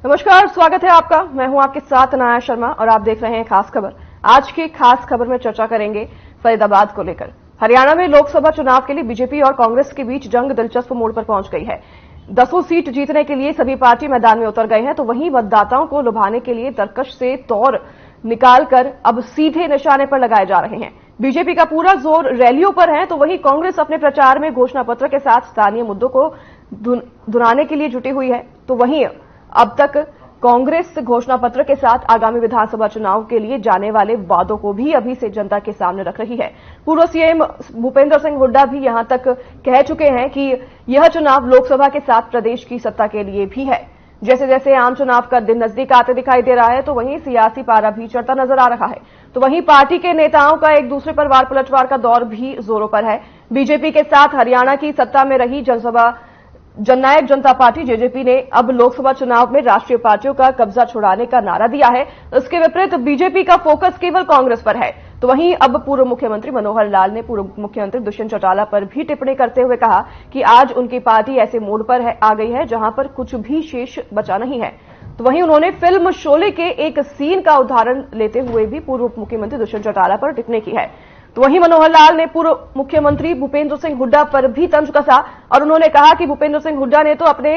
नमस्कार, स्वागत है आपका। मैं हूं आपके साथ अनाया शर्मा और आप देख रहे हैं खास खबर। आज की खास खबर में चर्चा करेंगे फरीदाबाद को लेकर। हरियाणा में लोकसभा चुनाव के लिए बीजेपी और कांग्रेस के बीच जंग दिलचस्प मोड़ पर पहुंच गई है। 10 सीट जीतने के लिए सभी पार्टी मैदान में उतर गए हैं, तो वहीं मतदाताओं को लुभाने के लिए तरकश से तौर निकालकर अब सीधे निशाने पर लगाए जा रहे हैं। बीजेपी का पूरा जोर रैलियों पर है, तो वहीं कांग्रेस अपने प्रचार में घोषणा पत्र के साथ स्थानीय मुद्दों को धुनाने के लिए जुटी हुई है। तो वहीं अब तक कांग्रेस घोषणा पत्र के साथ आगामी विधानसभा चुनाव के लिए जाने वाले वादों को भी अभी से जनता के सामने रख रही है। पूर्व सीएम भूपेंद्र सिंह हुड्डा भी यहां तक कह चुके हैं कि यह चुनाव लोकसभा के साथ प्रदेश की सत्ता के लिए भी है। जैसे जैसे आम चुनाव का दिन नजदीक आते दिखाई दे रहा है, तो वहीं सियासी पारा भी चढ़ता नजर आ रहा है। तो वहीं पार्टी के नेताओं का एक दूसरे पर वार पलटवार का दौर भी जोरों पर है। बीजेपी के साथ हरियाणा की सत्ता में रही जननायक जनता पार्टी जेजेपी ने अब लोकसभा चुनाव में राष्ट्रीय पार्टियों का कब्जा छुड़ाने का नारा दिया है। इसके विपरीत बीजेपी का फोकस केवल कांग्रेस पर है। तो वहीं अब पूर्व मुख्यमंत्री मनोहर लाल ने पूर्व मुख्यमंत्री दुष्यंत चौटाला पर भी टिप्पणी करते हुए कहा कि आज उनकी पार्टी ऐसे मोड़ पर आ गई है जहां पर कुछ भी शेष बचा नहीं है। तो वहीं उन्होंने फिल्म शोले के एक सीन का उदाहरण लेते हुए भी पूर्व मुख्यमंत्री दुष्यंत चौटाला पर टिप्पणी की है। तो वहीं मनोहर लाल ने पूर्व मुख्यमंत्री भूपेंद्र सिंह हुड्डा पर भी तंज कसा और उन्होंने कहा कि भूपेंद्र सिंह हुड्डा ने तो अपने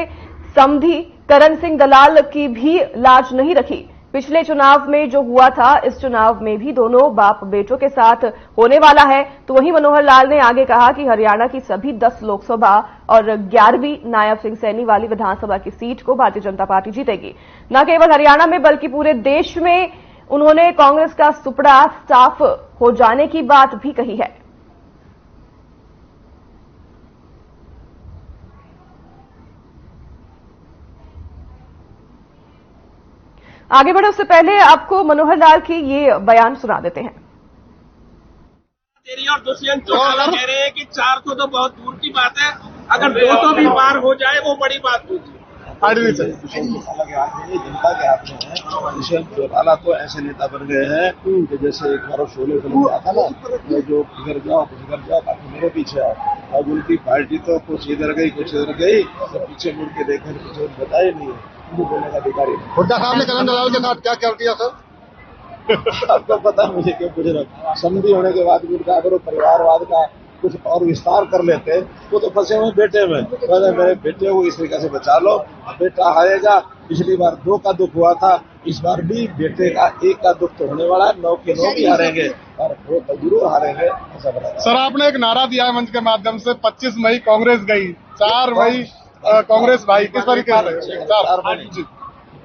समधी करण सिंह दलाल की भी लाज नहीं रखी। पिछले चुनाव में जो हुआ था, इस चुनाव में भी दोनों बाप बेटों के साथ होने वाला है। तो वहीं मनोहर लाल ने आगे कहा कि हरियाणा की सभी 10 लोकसभा और 11वीं नायब सिंह सैनी वाली विधानसभा की सीट को भारतीय जनता पार्टी जीतेगी। न केवल हरियाणा में बल्कि पूरे देश में उन्होंने कांग्रेस का सुपड़ा साफ हो जाने की बात भी कही है। आगे बढ़े उससे पहले आपको मनोहर लाल की ये बयान सुना देते हैं। तेरी और दुष्यंत चौटाला कह रहे हैं कि 400 तो बहुत दूर की बात है, अगर 200 भी पार हो जाए वो बड़ी बात होगी। जनता के हाथ में है। दुष्यंत चौटाला तो ऐसे नेता बन गए हैं कि जैसे एक बार शोले फिल्म में आता ना, जो किधर जाओ बाकी मेरे पीछे आओ। अब उनकी पार्टी तो कुछ इधर गई कुछ इधर गई, तो पीछे मुड़ के देखने कुछ बताया नहीं है। बोलने का अधिकारी हुड्डा साहब ने करण दलाल के साथ क्या क्या किया सर? आपको पता मुझे क्यों पूछ रहा। समझी होने के बाद भी उनका अगर परिवारवाद का कुछ और विस्तार कर लेते, वो तो फंसे हुए बेटे में। मेरे बेटे को इस तरीके से बचा लो, बेटा हारेगा। पिछली बार 2 का दुख हुआ था, इस बार भी बेटे का 1 का दुख तो होने वाला है। 9 के 9 भी हारेंगे और 2 तो जरूर हारेंगे, ऐसा बता। सर, आपने एक नारा दिया है मंच के माध्यम से, 25 मई कांग्रेस गई, 4 मई कांग्रेस भाई, किस तरीके से?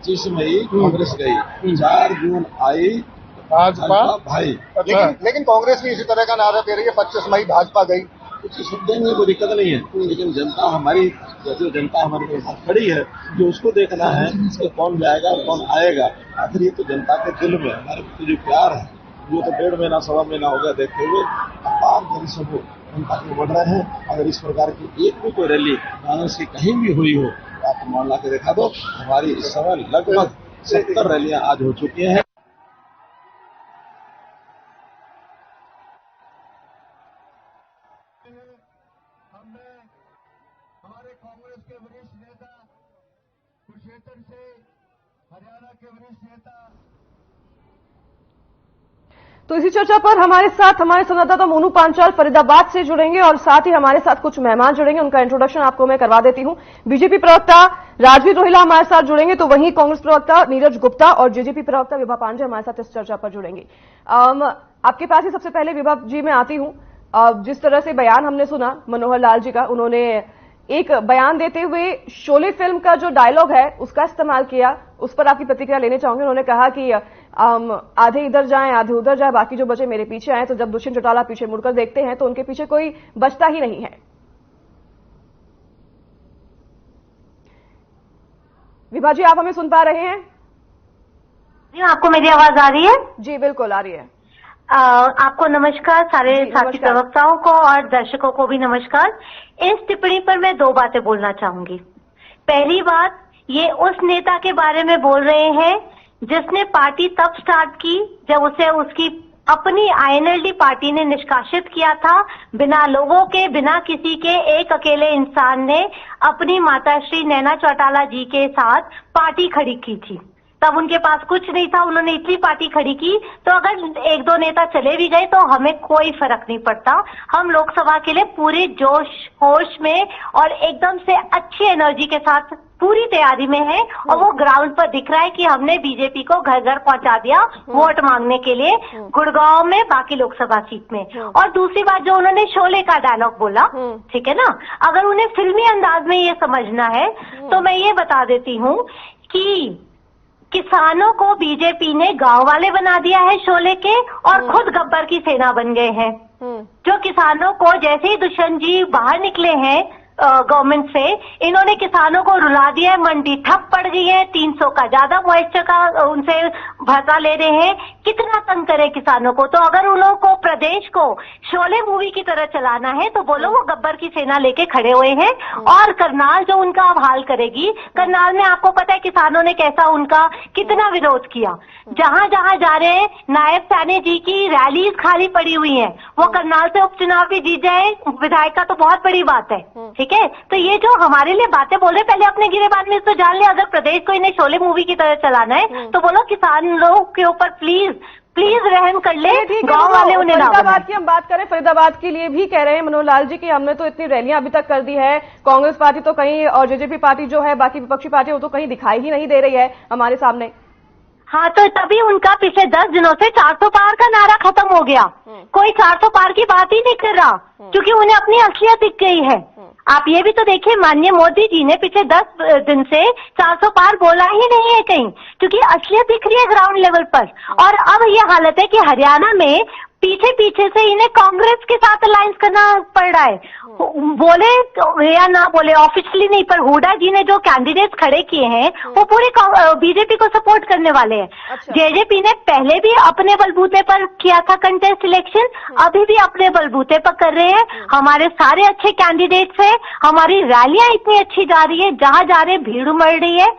25 मई कांग्रेस गई, 4 जून आई भाजपा भाई। लेकिन कांग्रेस भी इसी तरह का नारा दे रही है, 25 मई भाजपा गई। कुछ सुन देंगे, कोई दिक्कत नहीं है, लेकिन जनता हमारी जो जनता हमारे साथ खड़ी है, जो उसको देखना है कि कौन जाएगा कौन आएगा। आखिर ये तो जनता के दिल में हमारे प्रति जो प्यार है, वो तो 1.5 महीना 1.25 महीना हो गया देखते हुए अपार जनसमूह जनता के बढ़ रहे हैं। अगर इस प्रकार की एक भी कोई रैली कांग्रेस की कहीं भी हुई हो तो आप मान ला के दिखा दो। हमारी इस समय लगभग 70 रैलियां आज हो चुकी हैं। हमने हमारे कांग्रेस के वरिष्ठ नेता कुरुक्षेत्र से, हरियाणा के वरिष्ठ नेता। तो इसी चर्चा पर हमारे साथ हमारे संवाददाता मोनू पांचाल फरीदाबाद से जुड़ेंगे और साथ ही हमारे साथ कुछ मेहमान जुड़ेंगे। उनका इंट्रोडक्शन आपको मैं करवा देती हूं। बीजेपी प्रवक्ता राजवीर रोहिला हमारे साथ जुड़ेंगे, तो वहीं कांग्रेस प्रवक्ता नीरज गुप्ता और जेजेपी प्रवक्ता विभा पांडे हमारे साथ इस चर्चा पर जुड़ेंगे। आपके पास ही सबसे पहले विभा जी मैं आती हूं। जिस तरह से बयान हमने सुना मनोहर लाल जी का, उन्होंने एक बयान देते हुए शोले फिल्म का जो डायलॉग है उसका इस्तेमाल किया, उस पर आपकी प्रतिक्रिया लेने चाहूंगी। उन्होंने कहा कि आधे इधर जाएं आधे उधर जाए, बाकी जो बचे मेरे पीछे आए। तो जब दुष्यंत चौटाला पीछे मुड़कर देखते हैं तो उनके पीछे कोई बचता ही नहीं है। विभा जी, आप हमें सुन पा रहे हैं? जी, आपको मेरी आवाज आ रही है? जी बिल्कुल आ रही है। आपको नमस्कार, सारे साथी प्रवक्ताओं को और दर्शकों को भी नमस्कार। इस टिप्पणी पर मैं 2 बातें बोलना चाहूंगी। पहली बात, ये उस नेता के बारे में बोल रहे हैं जिसने पार्टी तब स्टार्ट की जब उसे उसकी अपनी INLD पार्टी ने निष्कासित किया था। बिना लोगों के, बिना किसी के, एक अकेले इंसान ने अपनी माता श्री नैना चौटाला जी के साथ पार्टी खड़ी की थी। तब उनके पास कुछ नहीं था, उन्होंने इतनी पार्टी खड़ी की। तो अगर एक दो नेता चले भी गए तो हमें कोई फर्क नहीं पड़ता। हम लोकसभा के लिए पूरे जोश होश में और एकदम से अच्छी एनर्जी के साथ पूरी तैयारी में है, और वो ग्राउंड पर दिख रहा है कि हमने बीजेपी को घर घर पहुंचा दिया वोट मांगने के लिए, गुड़गांव में, बाकी लोकसभा सीट में। और दूसरी बात, जो उन्होंने शोले का डायलॉग बोला, ठीक है ना, अगर उन्हें फिल्मी अंदाज में ये समझना है तो मैं ये बता देती हूँ कि किसानों को बीजेपी ने गांव वाले बना दिया है शोले के, और खुद गब्बर की सेना बन गए हैं। जो किसानों को, जैसे ही दुष्यंत जी बाहर निकले हैं गवर्नमेंट से, इन्होंने किसानों को रुला दिया है। मंडी ठप पड़ गई है, 300 का ज्यादा मॉइस्चर का उनसे भत्ता ले रहे हैं। कितना तंग करे किसानों को। तो अगर उन लोगों को प्रदेश को शोले मूवी की तरह चलाना है तो बोलो वो गब्बर की सेना लेके खड़े हुए हैं। और करनाल जो उनका अब हाल करेगी, करनाल में आपको पता है किसानों ने कैसा उनका कितना विरोध किया। जहां जहां जा रहे हैं, नायब साहनी जी की रैलीज खाली पड़ी हुई है। वो करनाल से उपचुनाव भी जीत जाए विधायक का तो बहुत बड़ी बात है, ठीक है। तो ये जो हमारे लिए बातें बोल रहे, पहले अपने गिरेबान में इसको जान ले। अगर प्रदेश को इन्हें शोले मूवी की तरह चलाना है तो बोलो किसान लोगों के ऊपर प्लीज रहम कर ले, गांव वाले उन्हें ना। फरीदाबाद की हम बात करें, फरीदाबाद के लिए भी कह रहे हैं मनोहर लाल जी कि हमने तो इतनी रैलियां अभी तक कर दी है, कांग्रेस पार्टी तो कहीं, और जेजेपी पार्टी जो है, बाकी विपक्षी पार्टी, वो तो कहीं दिखाई ही नहीं दे रही है हमारे सामने। हाँ, तो तभी उनका पिछले 10 दिनों से 400 पार का नारा खत्म हो गया। कोई 400 पार की बात ही नहीं कर रहा, क्योंकि उन्हें अपनी असलियत दिख गई है। आप ये भी तो देखिए, माननीय मोदी जी ने पिछले 10 दिन से 400 पार बोला ही नहीं है कहीं, क्योंकि असलियत दिख रही है ग्राउंड लेवल पर। और अब ये हालत है कि हरियाणा में पीछे पीछे से इन्हें कांग्रेस के साथ अलायंस करना पड़ रहा है। बोले या ना बोले, ऑफिशियली नहीं, पर हुड्डा जी ने जो कैंडिडेट्स खड़े किए हैं वो पूरे बीजेपी को सपोर्ट करने वाले हैं। अच्छा। जेजेपी ने पहले भी अपने बलबूते पर किया था कंटेस्ट इलेक्शन, अभी भी अपने बलबूते पर कर रहे हैं। हमारे सारे अच्छे कैंडिडेट्स हैं, हमारी रैलियां इतनी अच्छी जा रही है, जहां जा रहे भीड़ उमड़ रही है।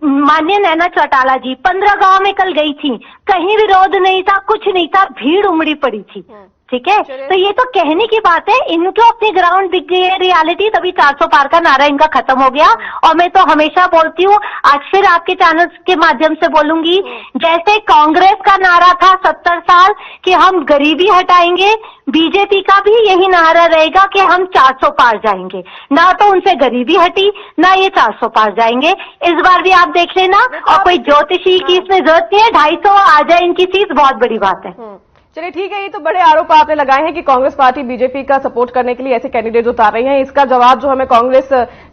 माननीय नैना चौटाला जी 15 गांव में कल गई थी, कहीं विरोध नहीं था, कुछ नहीं था, भीड़ उमड़ी पड़ी थी, ठीक है। तो ये तो कहने की बात है, इनको अपनी ग्राउंड दिख गई है रियलिटी, तभी 400 पार का नारा इनका खत्म हो गया। और मैं तो हमेशा बोलती हूँ, आज फिर आपके चैनल के माध्यम से बोलूंगी, जैसे कांग्रेस का नारा था 70 साल कि हम गरीबी हटाएंगे, बीजेपी का भी यही नारा रहेगा कि हम 400 पार जाएंगे। ना तो उनसे गरीबी हटी, ना ये 400 पार जाएंगे। इस बार भी आप देख लेना, और कोई ज्योतिषी की इसमें जरूरत नहीं है, 250 आ जाए इनकी सीट, बहुत बड़ी बात है। चलिए ठीक है, ये तो बड़े आरोप आपने लगाए हैं कि कांग्रेस पार्टी बीजेपी का सपोर्ट करने के लिए ऐसे कैंडिडेट उतार रही है। इसका जवाब जो हमें कांग्रेस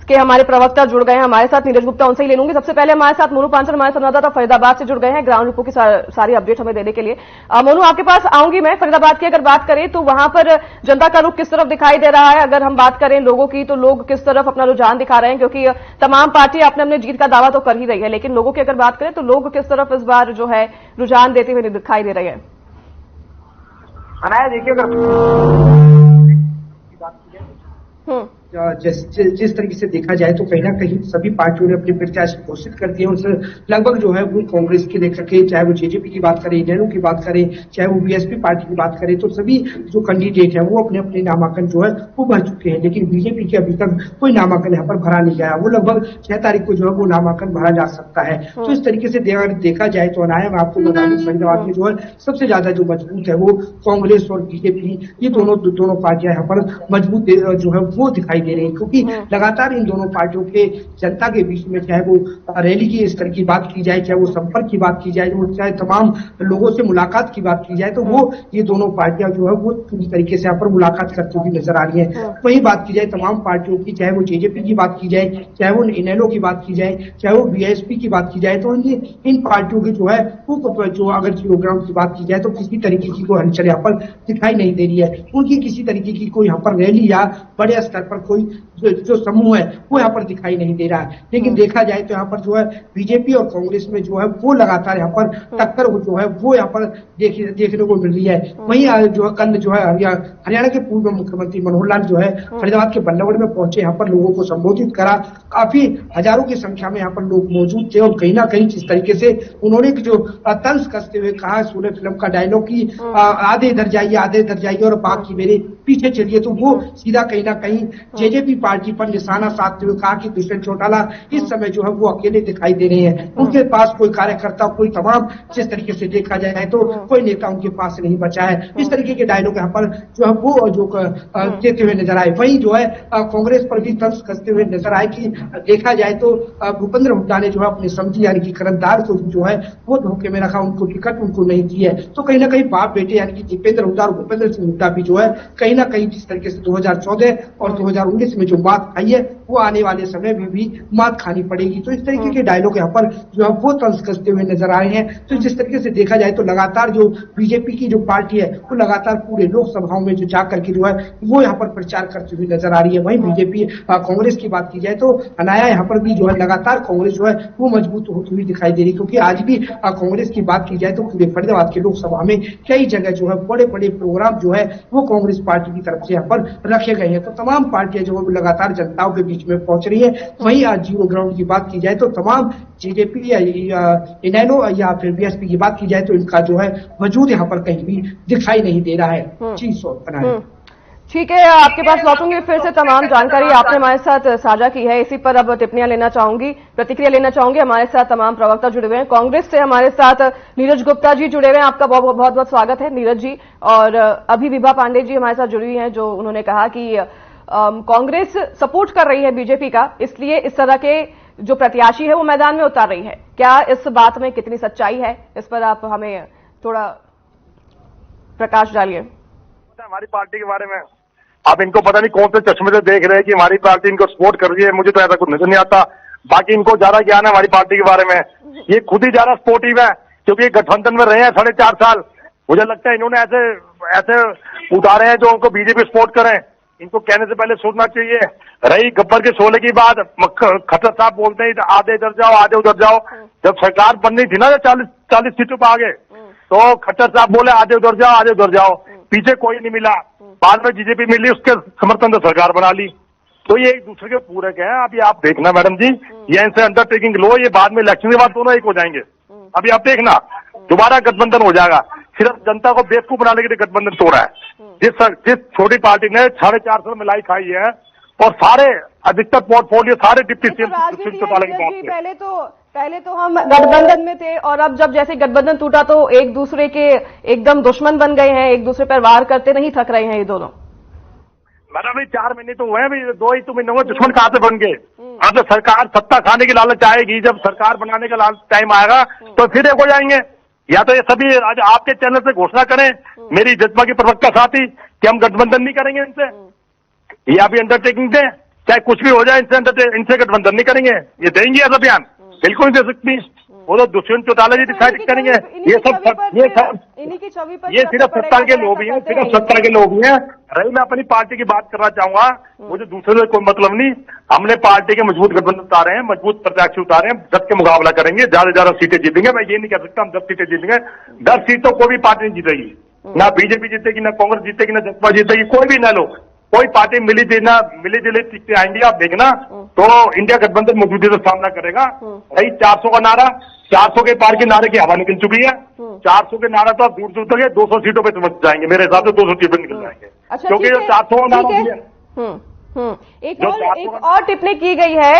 के हमारे प्रवक्ता जुड़ गए हैं हमारे साथ, नीरज गुप्ता, उनसे ही ले लूंगी। सबसे पहले हमारे साथ मोनू पांचल, हमारे संवाददाता फरीदाबाद से जुड़ गए हैं ग्राउंड रिपोर्ट की सारी अपडेट हमें देने के लिए। मोनू, आपके पास आऊंगी मैं। फरीदाबाद की अगर बात करें तो वहां पर जनता का रुख किस तरफ दिखाई दे रहा है? अगर हम बात करें लोगों की, तो लोग किस तरफ अपना रुझान दिखा रहे हैं? क्योंकि तमाम पार्टी अपने अपने जीत का दावा तो कर ही रही है, लेकिन लोगों की अगर बात करें तो लोग किस तरफ इस बार जो है रुझान देते हुए दिखाई दे रहे हैं? अनाया, देखिए, अगर जिस तरीके से देखा जाए तो कहीं ना कहीं सभी पार्टियों ने अपने प्रत्याशी घोषित कर दिए। उनसे लगभग जो है वो कांग्रेस की देख सके, चाहे वो जेजेपी की बात करें, इनेलो की बात करें, चाहे वो बीएसपी पार्टी की बात करें, तो सभी जो कैंडिडेट है वो अपने अपने नामांकन जो है वो भर चुके हैं। लेकिन बीजेपी के अभी तक कोई नामांकन यहाँ पर भरा नहीं गया। वो लगभग 6 तारीख को जो है वो नामांकन भरा जा सकता है। तो इस तरीके से देखा जाए तो अनाया, मैं आपको बता दूं, फरीदाबाद में जो है सबसे ज्यादा जो मजबूत है वो कांग्रेस और बीजेपी, ये दोनों पार्टियां यहाँ पर मजबूत जो है वो दिखाई दे रही है। क्योंकि लगातार इन दोनों पार्टियों के जनता के बीच में, चाहे वो रैली की स्तर की बात की जाए, चाहे वो संपर्क की बात की जाए, चाहे तमाम लोगों से मुलाकात की बात की जाए, तो वो ये दोनों पार्टियां जो है वो पूरी तरीके से यहाँ पर मुलाकात करती हुई नजर आ रही है। वही बात की जाए तमाम पार्टियों की, चाहे वो जेजेपी की बात की जाए, चाहे वो इनेलो की बात की जाए, चाहे वो बीएसपी की बात की जाए, तो इन पार्टियों की जो है वो जो अगर प्रोग्राम की बात की जाए तो किसी तरीके की कोई हलचल यहाँ पर दिखाई नहीं दे रही है। उनकी किसी तरीके की कोई यहाँ पर रैली या बड़े स्तर पर कोई जो समूह है वो यहाँ पर दिखाई नहीं दे रहा है। लेकिन देखा जाए तो यहाँ पर जो है बीजेपी और कांग्रेस में जो है वो लगातार यहाँ पर टक्कर जो है वो यहाँ पर देखने को मिल रही है। वहीं जो है कल जो है हरियाणा के पूर्व मुख्यमंत्री मनोहर लाल जो है फरीदाबाद के बल्लभगढ़ में पहुंचे, यहाँ पर लोगों को संबोधित करा। काफी हजारों की संख्या में यहाँ पर लोग मौजूद थे और कहीं ना कहीं जिस तरीके से उन्होंने जो तंज कसते हुए कहा शोले फिल्म का डायलॉग की आधे इधर जाइए और बाकी मेरे पीछे चलिए, तो वो सीधा कहीं ना कहीं जेजेपी पार्टी पर निशाना साधते हुए कहा कि दुष्यंत चौटाला इस समय जो है वो अकेले दिखाई दे रहे हैं। उनके पास कोई कार्यकर्ता, कोई तमाम जिस तरीके से देखा जाए तो कोई नेता उनके पास नहीं बचा है। इस तरीके के डायलॉग यहाँ पर जो है वो जो देते हुए नजर आए। वहीं जो है कांग्रेस पर भी तंज कसते हुए नजर आए कि देखा जाए तो भूपेंद्र हुड्डा ने जो है अपने समझी यानी कि करणदार को जो है वो धोखे में रखा, उनको टिकट उनको नहीं दी है। तो कहीं ना कहीं बाप बेटे यानी कि दीपेंद्र हुड्डा और भूपेंद्र सिंह हुड्डा भी जो है कहीं ना कहीं जिस तरीके से 2014 और 2019 में जो मात खाई है वो आने वाले समय में भी मात खानी पड़ेगी। तो इस तरीके के डायलॉग यहाँ पर जो है वो तंज कसते हुए नजर आ रहे हैं। तो जिस तरीके से देखा जाए तो लगातार जो बीजेपी की जो पार्टी है वो लगातार पूरे लोकसभाओं में जो जाकर के जो है वो यहाँ पर प्रचार करती हुई नजर आ रही है। वहीं बीजेपी कांग्रेस की बात की जाए तो अनाया यहाँ पर भी जो है लगातार कांग्रेस जो है वो मजबूत होती हुई दिखाई दे रही, क्योंकि आज भी कांग्रेस की बात की जाए तो पूरे फरीदाबाद के लोकसभा में कई जगह जो है बड़े बड़े प्रोग्राम जो है वो कांग्रेस पार्टी की तरफ से यहाँ पर रखे गए हैं। तो तमाम पार्टियां जो है लगातार जनताओं के बीच में पहुंच रही है। वहीं आज जीरो ग्राउंड की बात की जाए तो तमाम जेजेपी या इनैलो या फिर बीएसपी की बात की जाए तो इनका जो है वजूद यहाँ पर कहीं भी दिखाई नहीं दे रहा है। जी ठीक है, आपके पास लौटूंगी फिर से। तमाम जानकारी आपने हमारे साथ साझा की है, इसी पर अब टिप्पणियां लेना चाहूंगी, प्रतिक्रिया लेना चाहूंगी। हमारे साथ तमाम प्रवक्ता जुड़े हुए हैं। कांग्रेस से हमारे साथ नीरज गुप्ता जी जुड़े हुए हैं, आपका बहुत बहुत स्वागत है नीरज जी। और अभी विभा पांडे जी हमारे साथ जुड़ी हुई हैं, जो उन्होंने कहा कि कांग्रेस सपोर्ट कर रही है बीजेपी का, इसलिए इस तरह के जो प्रत्याशी है वो मैदान में उतार रही है। क्या इस बात में कितनी सच्चाई है, इस पर आप हमें थोड़ा प्रकाश डालिए। हमारी पार्टी के बारे में आप इनको पता नहीं कौन से चश्मे से देख रहे हैं कि हमारी पार्टी इनको सपोर्ट कर रही है, मुझे तो ऐसा कुछ नजर नहीं आता। बाकी इनको ज्यादा ज्ञान है हमारी पार्टी के बारे में, ये खुद ही ज्यादा सपोर्टिव है क्योंकि ये गठबंधन में रहे हैं 4.5 साल। मुझे लगता है इन्होंने ऐसे उतारे हैं जो उनको बीजेपी सपोर्ट करें। इनको कहने से पहले सोचना चाहिए। रही गब्बर के शोले की बात, खट्टर साहब बोलते हैं आधे इधर जाओ आधे उधर जाओ। जब सरकार बननी थी ना 40 सीटों पर आगे, तो खट्टर साहब बोले आधे उधर जाओ आधे उधर जाओ, पीछे कोई नहीं मिला। बाद में बीजेपी मिली, उसके समर्थन से सरकार बना ली। तो ये एक दूसरे के पूरक है। अभी आप देखना मैडम जी, ये इनसे अंडरटेकिंग लो, ये बाद में इलेक्शन के बाद दोनों एक हो जाएंगे। अभी आप देखना दोबारा गठबंधन हो जाएगा। सिर्फ जनता को बेवकूफ बनाने के लिए गठबंधन तोड़ा है। जिस छोटी पार्टी ने 4.5 साल मिलाई खाई है और सारे अधिकतर पोर्टफोलियो सारे डिप्टी सीएम पहले तो हम गठबंधन में थे और अब जब जैसे गठबंधन टूटा तो एक दूसरे के एकदम दुश्मन बन गए हैं, एक दूसरे पर वार करते नहीं थक रहे हैं ये दोनों। मैडम 4 महीने तो हुए हैं, 2 ही महीनों में दुश्मन कहां से बन गए। अब जब सरकार सत्ता खाने की लालच आएगी, जब सरकार बनाने का टाइम आएगा तो फिर एक हो जाएंगे। या तो ये सभी आज आपके चैनल से घोषणा करें, मेरी जज्बा की प्रवक्ता साथी, कि हम गठबंधन नहीं करेंगे इनसे, ये अभी अंडरटेकिंग दें, चाहे कुछ भी हो जाए इनसे गठबंधन नहीं करेंगे। ये देंगे ऐसा बयान? बिल्कुल नहीं दे सकती। वो तो दुष्यंत चौटाला जी डिसाइड करेंगे। ये सिर्फ सत्ता के लोग ही हैं, सिर्फ सत्ता के लोग ही हैं। रही मैं अपनी पार्टी की बात करना चाहूंगा, मुझे दूसरे से कोई मतलब नहीं। हमने पार्टी के मजबूत गठबंधन उतारे हैं, मजबूत प्रत्याशी उतारे हैं, डट के मुकाबला करेंगे, ज्यादा से ज्यादा सीटें जीतेंगे। मैं ये नहीं कह सकता हम 10 सीटें जीतेंगे। 10 सीटों को भी पार्टी नहीं जीतेगी, ना बीजेपी जीतेगी, ना कांग्रेस जीतेगी, ना जनता जीतेगी, कोई भी ना लो, कोई पार्टी मिली जुली सीटें आएंगी। आप देखना तो इंडिया गठबंधन मजबूती से सामना करेगा। रही 400 का नारा, 400 के पार के नारे की हवा निकल चुकी है। 400 के नारा तो आप दूर दूर तक 200 सीटों पे समझ जाएंगे, मेरे हिसाब से 200 सीटों पे निकल जाएंगे। अच्छा, क्योंकि जो 400 का नारा है। एक और टिप्पणी की गई है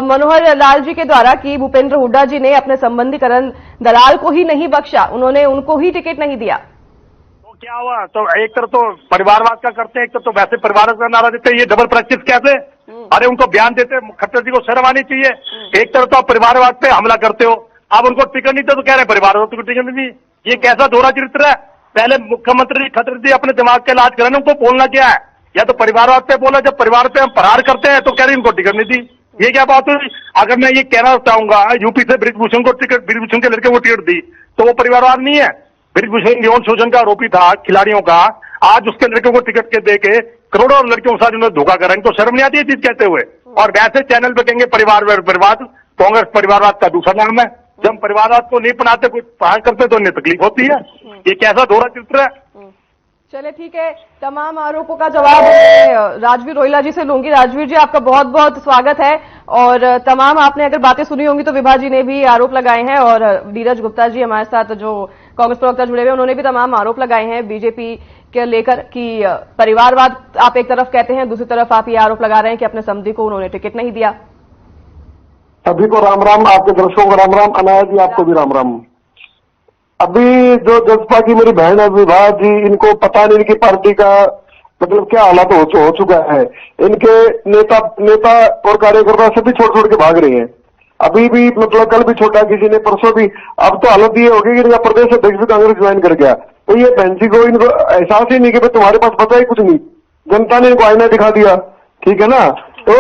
मनोहर लाल जी के द्वारा कि भूपेंद्र हुड्डा जी ने अपने संबंधी करण दलाल को ही नहीं बख्शा, उन्होंने उनको ही टिकट नहीं दिया। तो क्या हुआ? तो एक तरफ तो परिवारवाद का करते हैं, एक तरफ तो वैसे परिवार का नारा देते हैं। ये डबल प्रैक्टिस कैसे? अरे उनको बयान देते, खट्टर जी को शर्म आनी चाहिए। एक तरफ तो आप परिवारवाद पे हमला करते हो, आप उनको टिकट नहीं तो कह रहे परिवारवाद को टिकट नहीं। ये कैसा दोहरा चरित्र है? पहले मुख्यमंत्री खट्टर जी अपने दिमाग का इलाज करें, उनको बोलना क्या है? या तो परिवारवाद पे बोला, जब परिवार पे हम प्रहार करते हैं तो कह रहे इनको टिकट नहीं दी। ये क्या बात हुई? अगर मैं ये कहना चाहूंगा यूपी से बृजभूषण को टिकट, बृजभूषण के लड़के को टिकट दी तो वो परिवारवाद नहीं है। बृजभूषण यौन शोषण का आरोपी था खिलाड़ियों का, आज उसके लड़के को टिकट के देके करोड़ों लड़कियों के साथ उन्होंने धोखा करा, इनको शर्म नहीं आती है चीज कहते हुए। और वैसे चैनल पे कहेंगे परिवारवाद, कांग्रेस परिवारवाद का दूसरा नाम है। जब हम परिवारवाद को नहीं अपनाते, कुछ पढ़ाई करते तो उन्हें तकलीफ होती है। ये कैसा दोहरा चित्र है। चले ठीक है, तमाम आरोपों का जवाब मैं राजवीर रोहिला जी से लूंगी। राजवीर जी, आपका बहुत बहुत स्वागत है। और तमाम आपने अगर बातें सुनी होंगी तो विभा जी ने भी आरोप लगाए हैं और नीरज गुप्ता जी हमारे साथ जो कांग्रेस प्रवक्ता जुड़े हुए उन्होंने भी तमाम आरोप लगाए हैं बीजेपी के लेकर कि परिवारवाद आप एक तरफ कहते हैं, दूसरी तरफ आप ये आरोप लगा रहे हैं कि अपने समधी को उन्होंने टिकट नहीं दिया। सभी को राम राम, आपके दर्शकों को राम राम, अनाया जी आपको भी राम राम। अभी जो जसपा की मेरी बहन है विभा जी, इनको पता नहीं इनकी पार्टी का मतलब क्या हालात हो चुका है। इनके नेता और कार्यकर्ता सभी छोड़ के भाग रहे हैं। अभी भी मतलब कल भी छोटा किसी ने, परसों भी। अब तो हालत ये होगी कि इनका प्रदेश अध्यक्ष भी कांग्रेस ज्वाइन कर गया। तो ये बहन जी को इनको एहसास ही नहीं कि तुम्हारे पास पता ही कुछ नहीं, जनता ने इनको आईना दिखा दिया, ठीक है ना। तो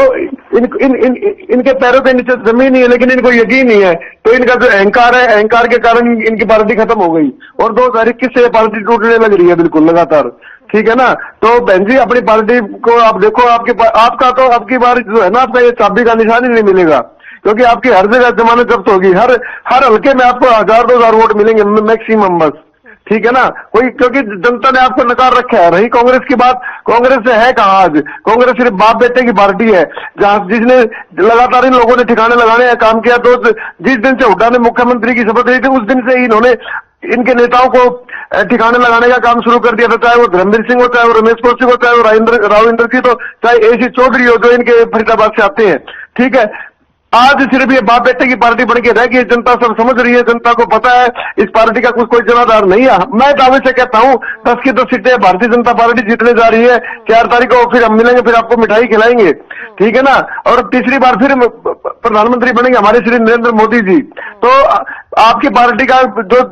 इनके पैरों के नीचे जमीन नहीं है, लेकिन इनको यकीन नहीं है। तो इनका जो अहंकार है, अहंकार के कारण इनकी पार्टी खत्म हो गई और 2021 से पार्टी टूटने लग रही है बिल्कुल लगातार, ठीक है ना। तो बहन जी अपनी पार्टी को आप देखो, आपका तो आपकी बार जो है ना, आपका ये चाबी का निशान ही नहीं मिलेगा, क्योंकि आपकी हर जगह जमानत जब्त होगी। हर हल्के में आपको 1000-2000 वोट मिलेंगे मैक्सिमम, बस, ठीक है ना। कोई, क्योंकि जनता ने आपको नकार रखा है। रही कांग्रेस की बात, कांग्रेस से है कहाँ आज? कांग्रेस सिर्फ बाप बेटे की पार्टी है, जहां जिसने लगातार इन लोगों ने ठिकाने लगाने का काम किया। तो जिस दिन से हुड्डा ने मुख्यमंत्री की शपथ ली थी, उस दिन से ही इन्होंने इनके नेताओं को ठिकाने लगाने का काम शुरू कर दिया था। चाहे वो धर्मवीर सिंह हो, चाहे वो रमेश कौशिक हो, चाहे वो राव इंद्र सिंह, तो चाहे AC चौधरी हो जो इनके फरीदाबाद से आते हैं, ठीक है। आज सिर्फ ये बाप बेटे की पार्टी बन के रह गई। जनता सब समझ रही है, जनता को पता है इस पार्टी का कोई जनाधार नहीं है। मैं दावे से कहता हूं 10 की 10 सीटें भारतीय जनता पार्टी जीतने जा रही है। 4 तारीख को फिर हम मिलेंगे, फिर आपको मिठाई खिलाएंगे, ठीक है ना। और तीसरी बार फिर प्रधानमंत्री बनेंगे हमारे श्री नरेंद्र मोदी जी। तो आपकी पार्टी का जो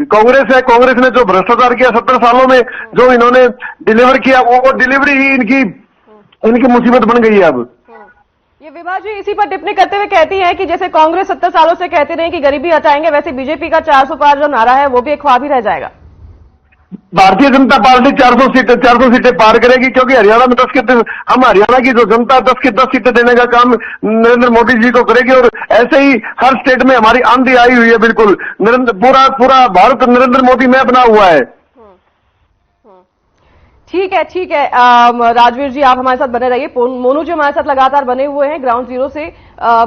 कांग्रेस है, कांग्रेस ने जो भ्रष्टाचार किया 70 सालों में, जो इन्होंने डिलीवर किया, वो डिलीवरी ही इनकी मुसीबत बन गई है अब। ये विभा जी इसी पर टिप्पणी करते हुए कहती हैं कि जैसे कांग्रेस 70 सालों से कहती रही कि गरीबी हटाएंगे, वैसे बीजेपी का 400 पार जो नारा है वो भी एक ख्वाब ही रह जाएगा। भारतीय जनता पार्टी 400 सीटें पार करेगी, क्योंकि हरियाणा में हम हरियाणा की जो जनता 10 की 10 सीटें देने का काम नरेंद्र मोदी जी को करेगी। और ऐसे ही हर स्टेट में हमारी आंधी आई हुई है बिल्कुल। पूरा भारत नरेंद्र मोदी में बना हुआ है। ठीक है। राजवीर जी आप हमारे साथ बने रहिए। मोनू जी हमारे साथ लगातार बने हुए हैं ग्राउंड जीरो से।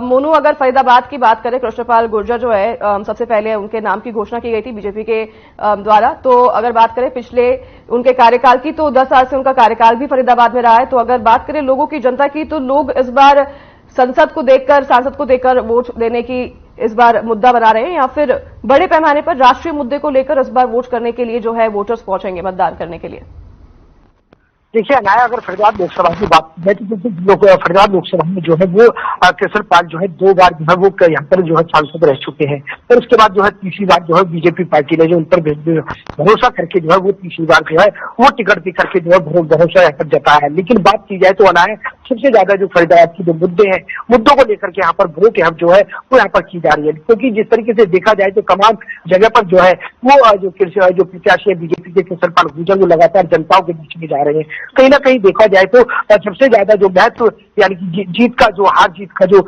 मोनू, अगर फरीदाबाद की बात करें, कृष्णपाल गुर्जर जो है सबसे पहले उनके नाम की घोषणा की गई थी बीजेपी के द्वारा। तो अगर बात करें पिछले उनके कार्यकाल की, तो 10 साल से उनका कार्यकाल भी फरीदाबाद में रहा है। तो अगर बात करें लोगों की, जनता की, तो लोग इस बार सांसद को देखकर वोट देने की इस बार मुद्दा बना रहे हैं, या फिर बड़े पैमाने पर राष्ट्रीय मुद्दे को लेकर इस बार वोट करने के लिए जो है वोटर्स पहुंचेंगे मतदान करने के लिए? देखिए अनाया, अगर फरीदाबाद लोकसभा की बात की जाए तो फरीदाबाद लोकसभा में जो है वो कृष्णपाल जो है 2 बार जो है वो यहाँ पर जो है सांसद रह चुके हैं। और उसके बाद जो है तीसरी बार जो है बीजेपी पार्टी ने जो उन पर भरोसा करके जो है वो तीसरी बार जो है वो टिकट दे करके जो है भरोसा यहाँ पर जताया है। लेकिन बात की जाए तो अनाया, सबसे ज्यादा जो फरीदाबाद के जो मुद्दे हैं, मुद्दों को लेकर के यहाँ पर वोट जो है वो यहाँ पर की जा रही है। क्योंकि जिस तरीके से देखा जाए तो तमाम जगह पर जो है वो जो प्रत्याशी है बीजेपी के कृष्णपाल गुर्जर, वो लगातार जनताओं के बीच में जा रहे हैं। कहीं ना कहीं देखा जाए तो सबसे ज्यादा जो महत्व यानी कि जीत का जो हार जीत का जो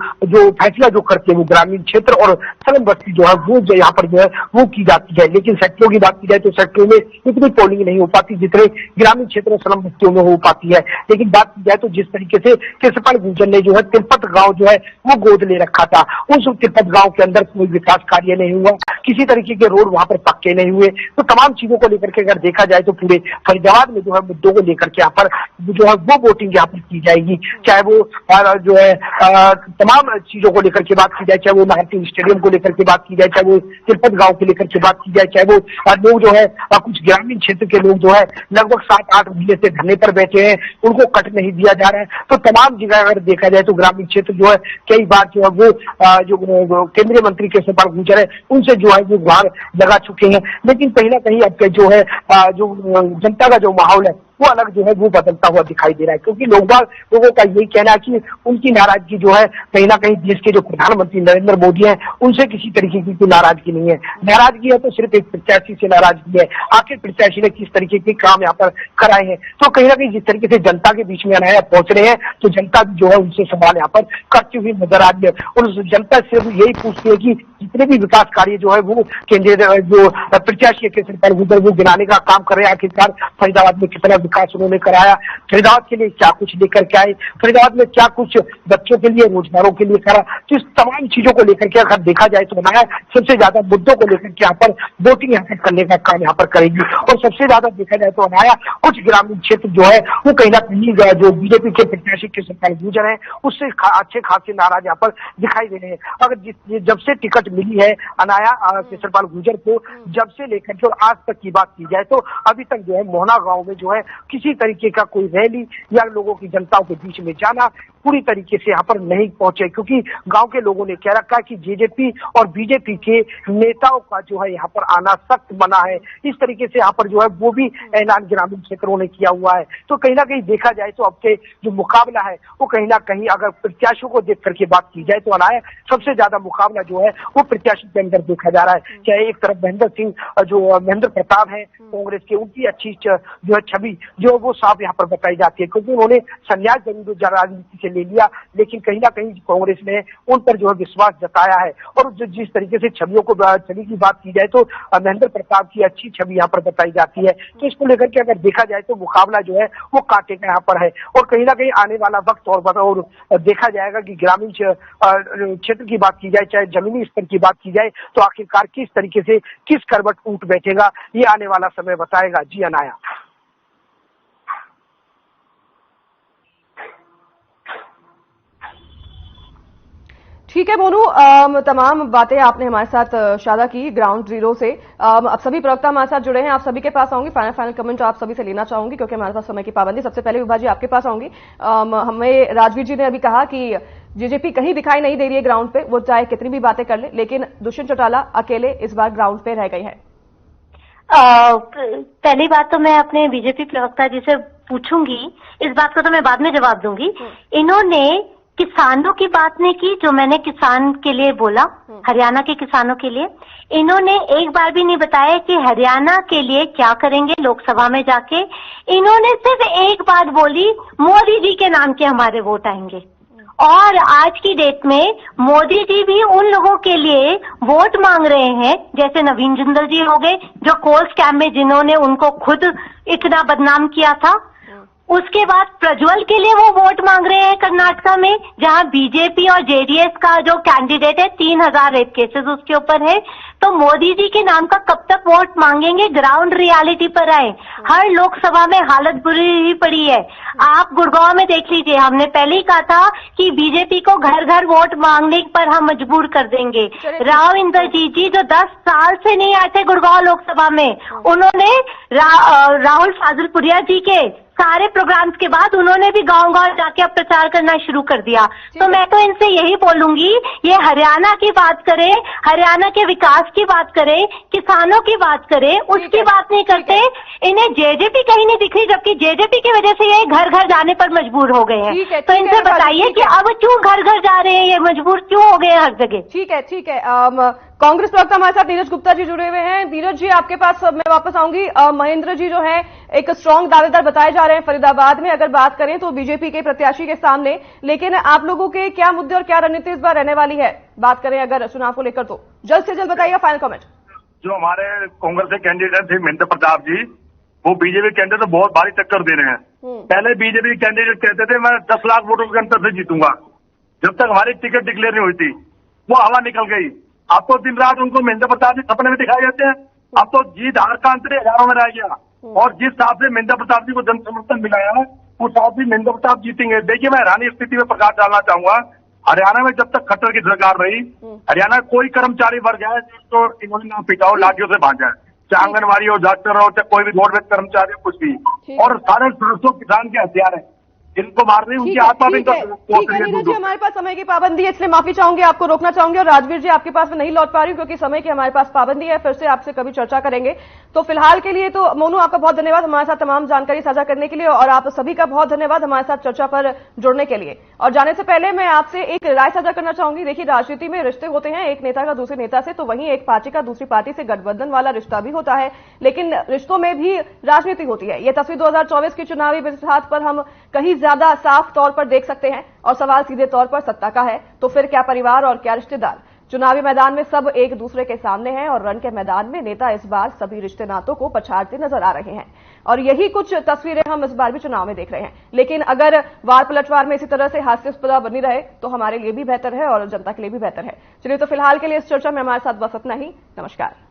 फैसला जो करते हैं वो ग्रामीण क्षेत्र और स्लम बस्ती जो है वो यहाँ पर जो है वो की जाती है। लेकिन सेक्टरों की बात की जाए तो सेक्टरों में इतनी पोलिंग नहीं हो पाती जितने ग्रामीण क्षेत्र और स्लम बस्तियों में हो पाती है। लेकिन बात की जाए तो जिस तरीके से कृष्णपाल गुर्जर ने जो है तिरपत गांव जो है वो गोद ले रखा था, उस तिरपत गांव के अंदर कोई विकास कार्य नहीं हुआ, किसी तरीके के रोड वहां पर पक्के नहीं हुए। तो तमाम चीजों को लेकर के अगर देखा जाए तो पूरे फरीदाबाद में जो है मुद्दों को लेकर के यहाँ पर जो है वो वोटिंग यहाँ पर की जाएगी। चाहे वो जो है तमाम चीजों को लेकर के बात की जाए, चाहे वो भारतीय स्टेडियम को लेकर के बात की जाए, चाहे वो तिरपत गांव को लेकर के बात की जाए, चाहे वो लोग जो है कुछ ग्रामीण क्षेत्र के लोग जो है लगभग 7-8 महीने से धरने पर बैठे हैं, उनको कट नहीं दिया जा रहा है। तो तमाम जगह अगर देखा जाए तो ग्रामीण क्षेत्र जो है कई बार जो है वो जो केंद्रीय मंत्री कृष्णपाल गुर्जर है उनसे जो है वो गुहार लगा चुके हैं। लेकिन कहीं ना कहीं अब जो है जो जनता का जो माहौल है वो अलग जो है वो बदलता हुआ दिखाई दे रहा है, क्योंकि लोगों का यही कहना है कि उनकी नाराजगी जो है कहीं ना कहीं देश के जो प्रधानमंत्री नरेंद्र मोदी हैं उनसे किसी तरीके की कोई नाराजगी नहीं है। नाराजगी है तो सिर्फ एक प्रत्याशी से नाराजगी है, आखिर प्रत्याशी ने किस तरीके के काम यहाँ पर कराए हैं। तो कहीं ना कहीं जिस तरीके से जनता के बीच में अनाया पहुंच रहे हैं तो जनता जो है उनसे सवाल यहाँ पर करती हुई नजर आ रही है, और जनता सिर्फ यही पूछती है कि जितने भी विकास कार्य जो है वो केंद्रीय जो प्रत्याशी के सरकार गुजर वो गिनाने का काम कर रहे हैं। आखिरकार फरीदाबाद में कितना विकास उन्होंने कराया, फरीदाबाद के लिए क्या कुछ लेकर के आए, फरीदाबाद में क्या कुछ बच्चों के लिए रोजगारों के लिए करा। तो इस तमाम चीजों को लेकर के अगर देखा जाए तो बनाया सबसे ज्यादा मुद्दों को लेकर के यहाँ पर वोटिंग हासिल करने का काम यहाँ पर करेगी, और सबसे ज्यादा देखा जाए तो बनाया कुछ ग्रामीण क्षेत्र जो है वो कहीं ना कहीं जो बीजेपी के प्रत्याशी के सरकार गुजर है उससे अच्छे खासे नाराज यहाँ पर दिखाई दे रहे हैं। अगर जब से टिकट मिली है अनाया केसरपाल गुर्जर को, जब से लेकर के आज तक की बात की जाए तो अभी तक जो है मोहना गांव में जो है किसी तरीके का कोई रैली या लोगों की जनताओं के बीच में जाना पूरी तरीके से यहाँ पर नहीं पहुंचे, क्योंकि गांव के लोगों ने कह रखा है कि जेजेपी और बीजेपी के नेताओं का जो है यहाँ पर आना सख्त मना है। इस तरीके से यहाँ पर जो है वो भी ऐलान ग्रामीण क्षेत्रों ने किया हुआ है। तो कहीं ना कहीं देखा जाए तो अब के जो मुकाबला है वो कहीं ना कहीं अगर प्रत्याशियों को देख करके बात की जाए तो अनाया सबसे ज्यादा मुकाबला जो है वो प्रत्याशी के अंदर देखा जा रहा है। चाहे एक तरफ महेंद्र प्रताप है कांग्रेस के, उनकी अच्छी जो है छवि जो वो साफ यहाँ पर बताई जाती है, क्योंकि उन्होंने संन्यास जरूर राजनीति से ले लिया लेकिन कहीं ना कहीं कांग्रेस ने उन पर जो है विश्वास जताया है। और जिस तरीके से छवि की बात की जाए तो महेंद्र प्रताप की अच्छी छवि यहाँ पर बताई जाती है। तो इसको लेकर के अगर देखा जाए तो मुकाबला जो है वो कांटे का यहाँ पर है, और कहीं ना कहीं आने वाला वक्त और देखा जाएगा कि ग्रामीण क्षेत्र की बात की जाए चाहे जमीनी स्तर की बात की जाए तो आखिरकार किस तरीके से किस करवट उठ बैठेगा ये आने वाला समय बताएगा। जी अनाया। ठीक है मोनू, तमाम बातें आपने हमारे साथ साझा की ग्राउंड जीरो से। अब सभी प्रवक्ता हमारे साथ जुड़े हैं, आप सभी के पास आऊंगी, फाइनल कमेंट आप सभी से लेना चाहूंगी क्योंकि हमारे पास समय की पाबंदी। सबसे पहले विभा जी आपके पास आऊंगी। हमें राजवीर जी ने अभी कहा कि जेजेपी कहीं दिखाई नहीं दे रही है ग्राउंड पे, वो चाहे कितनी भी बातें कर ले, लेकिन दुष्यंत चौटाला अकेले इस बार ग्राउंड पे रह गए हैं। पहली बात तो मैं अपने बीजेपी प्रवक्ता जी से पूछूंगी, इस बात को तो मैं बाद में जवाब दूंगी। इन्होंने किसानों की बात नहीं की जो मैंने किसान के लिए बोला, हरियाणा के किसानों के लिए। इन्होंने एक बार भी नहीं बताया कि हरियाणा के लिए क्या करेंगे लोकसभा में जाके। इन्होंने सिर्फ एक बात बोली, मोदी जी के नाम के हमारे वोट आएंगे। और आज की डेट में मोदी जी भी उन लोगों के लिए वोट मांग रहे हैं, जैसे नवीन जिंदल जी हो गए जो कोल स्कैम में जिन्होंने उनको खुद इतना बदनाम किया था। उसके बाद प्रज्वल के लिए वो वोट मांग रहे हैं कर्नाटका में, जहां बीजेपी और जेडीएस का जो कैंडिडेट है 3000 रेप केसेस उसके ऊपर है। तो मोदी जी के नाम का कब तक वोट मांगेंगे? ग्राउंड रियलिटी पर आए। हर लोकसभा में हालत बुरी ही पड़ी है। आप गुड़गांव में देख लीजिए, हमने पहले ही कहा था कि बीजेपी को घर घर वोट मांगने पर हम मजबूर कर देंगे। राव इंद्रजीत जी जो 10 साल से नहीं आए थे गुड़गांव लोकसभा में, उन्होंने राहुल फाजलपुरिया जी के सारे प्रोग्राम्स के बाद उन्होंने भी गांव गांव जाके अब प्रचार करना शुरू कर दिया। तो मैं तो इनसे यही बोलूंगी, ये हरियाणा की बात करें, हरियाणा के विकास की बात करें, किसानों की बात करें, उसकी बात नहीं करते। इन्हें जेजेपी कहीं नहीं दिख रही, जबकि जेजेपी की वजह से ये घर घर जाने पर मजबूर हो गए हैं। तो इनसे बताइए कि अब क्यों घर घर जा रहे हैं, ये मजबूर क्यों हो गए हर जगह। ठीक है। कांग्रेस प्रवक्ता हमारे साथ नीरज गुप्ता जी जुड़े हुए हैं। नीरज जी आपके पास मैं वापस आऊंगी। महेंद्र जी जो है एक स्ट्रांग दावेदार बताए जा रहे हैं फरीदाबाद में, अगर बात करें तो बीजेपी के प्रत्याशी के सामने, लेकिन आप लोगों के क्या मुद्दे और क्या रणनीति इस बार रहने वाली है, बात करें अगर चुनाव को लेकर तो जल्द से जल्द बताइएगा। Final comment. जो हमारे कांग्रेस के कैंडिडेट थे महेंद्र प्रताप जी, वो बीजेपी कैंडिडेट तो बहुत भारी टक्कर दे रहे हैं। पहले बीजेपी कैंडिडेट कहते थे मैं 10 लाख वोटों के अंतर से जीतूंगा, जब तक हमारी टिकट डिक्लेयर नहीं हुई थी वो हवा निकल गई। अब तो दिन रात उनको महेंद्र प्रताप जी सपने में दिखाई देते हैं। अब तो जीत हार का अंतर हजारों में रह गया, और जिस हिसाब से महेंद्र प्रताप जी को जन समर्थन मिला है उस हिसाब से महेंद्र प्रताप जीतेंगे। देखिए, मैं हैरानी स्थिति में प्रकाश डालना चाहूंगा, हरियाणा में जब तक खट्टर की सरकार रही, हरियाणा कोई कर्मचारी वर्ग है तो इन्होंने ना पिटाओ लाठियों से बांधा है, चाहे आंगनबाड़ी हो, डॉक्टर हो, चाहे कोई भी गवर्नमेंट कर्मचारी हो, कुछ भी। और 750 किसान के हथियार है, जिनको मार रही उनकी आत्मा भी ठीक है नीरज जी, हमारे पास समय की पाबंदी है, इसलिए माफी चाहूंगी, आपको रोकना चाहूंगी। और राजवीर जी, आपके पास में नहीं लौट पा रही हूं क्योंकि समय की हमारे पास पाबंदी है, फिर से आपसे कभी चर्चा करेंगे। तो फिलहाल के लिए तो मोनू, आपका बहुत धन्यवाद हमारे साथ तमाम जानकारी साझा करने के लिए, और आप सभी का बहुत धन्यवाद हमारे साथ चर्चा पर जुड़ने के लिए। और जाने से पहले मैं आपसे एक राय साझा करना चाहूंगी। देखिए, राजनीति में रिश्ते होते हैं, एक नेता का दूसरे नेता से, तो वहीं एक पार्टी का दूसरी पार्टी से गठबंधन वाला रिश्ता भी होता है, लेकिन रिश्तों में भी राजनीति होती है। यह तस्वीर 2024 की चुनावी बिसात पर हम कहीं ज्यादा साफ तौर पर देख सकते हैं, और सवाल सीधे तौर पर सत्ता का है। तो फिर क्या परिवार और क्या रिश्तेदार? चुनावी मैदान में सब एक दूसरे के सामने हैं, और रण के मैदान में नेता इस बार सभी रिश्ते नातों को पछाड़ते नजर आ रहे हैं, और यही कुछ तस्वीरें हम इस बार भी चुनाव में देख रहे हैं। लेकिन अगर वार पलटवार में इसी तरह से हास्यास्पद बनी रहे तो हमारे लिए भी बेहतर है और जनता के लिए भी बेहतर है। चलिए, तो फिलहाल के लिए इस चर्चा में हमारे साथ बस इतना ही। नमस्कार।